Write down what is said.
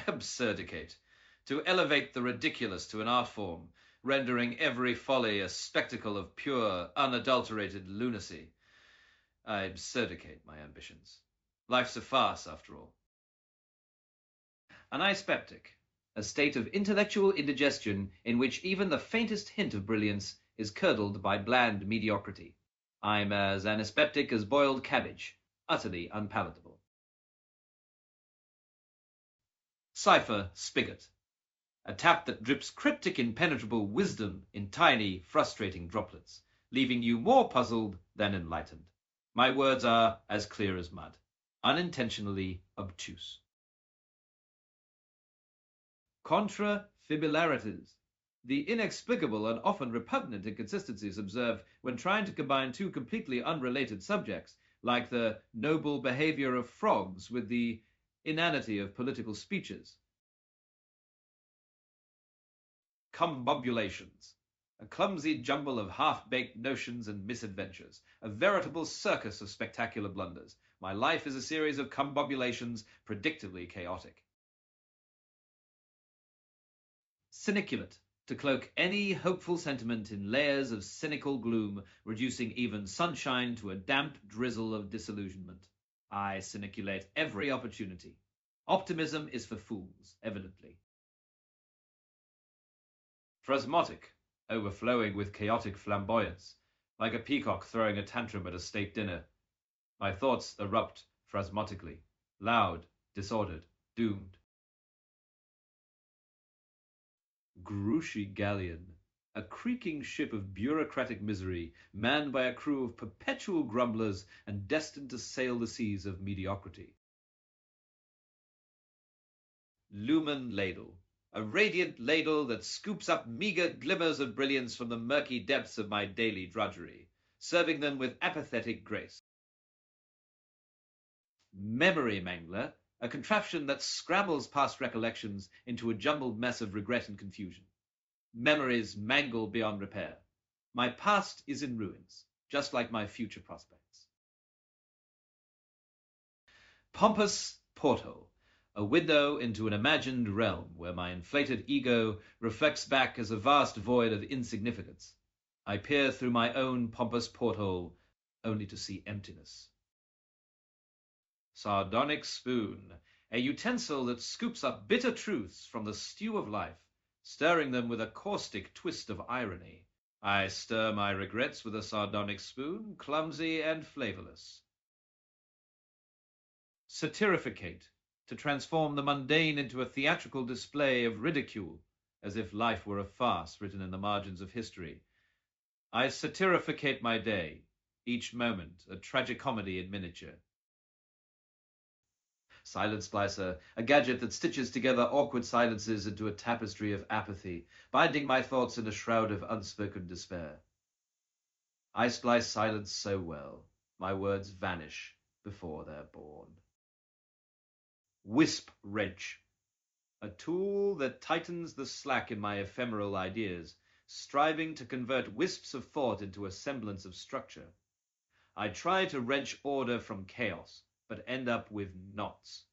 Absurdicate. To elevate the ridiculous to an art form, rendering every folly a spectacle of pure, unadulterated lunacy. I absurdicate my ambitions. Life's a farce, after all. An dyspeptic, a state of intellectual indigestion in which even the faintest hint of brilliance is curdled by bland mediocrity. I'm as dyspeptic as boiled cabbage, utterly unpalatable. Cipher spigot, a tap that drips cryptic impenetrable wisdom in tiny, frustrating droplets, leaving you more puzzled than enlightened. My words are as clear as mud, unintentionally obtuse. Contrafibularities, the inexplicable and often repugnant inconsistencies observed when trying to combine two completely unrelated subjects, like the noble behavior of frogs with the inanity of political speeches. Combobulations, a clumsy jumble of half-baked notions and misadventures, a veritable circus of spectacular blunders. My life is a series of combobulations, predictably chaotic. Cyniculate, to cloak any hopeful sentiment in layers of cynical gloom, reducing even sunshine to a damp drizzle of disillusionment. I cyniculate every opportunity. Optimism is for fools, evidently. Phrasmotic, overflowing with chaotic flamboyance, like a peacock throwing a tantrum at a state dinner. My thoughts erupt phrasmotically, loud, disordered, doomed. Gruchy galleon, a creaking ship of bureaucratic misery, manned by a crew of perpetual grumblers and destined to sail the seas of mediocrity. Lumen ladle, a radiant ladle that scoops up meager glimmers of brilliance from the murky depths of my daily drudgery, serving them with apathetic grace. Memory mangler, a contraption that scrambles past recollections into a jumbled mess of regret and confusion. Memories mangled beyond repair. My past is in ruins, just like my future prospects. Pompous porthole, a window into an imagined realm where my inflated ego reflects back as a vast void of insignificance. I peer through my own pompous porthole, only to see emptiness. Sardonic spoon, a utensil that scoops up bitter truths from the stew of life, stirring them with a caustic twist of irony. I stir my regrets with a sardonic spoon, clumsy and flavorless. Satirificate, to transform the mundane into a theatrical display of ridicule, as if life were a farce written in the margins of history. I satirificate my day, each moment a tragicomedy in miniature. Silent splicer, a gadget that stitches together awkward silences into a tapestry of apathy, binding my thoughts in a shroud of unspoken despair. I splice silence so well, my words vanish before they're born. Wisp wrench, a tool that tightens the slack in my ephemeral ideas, striving to convert wisps of thought into a semblance of structure. I try to wrench order from chaos, but end up with knots.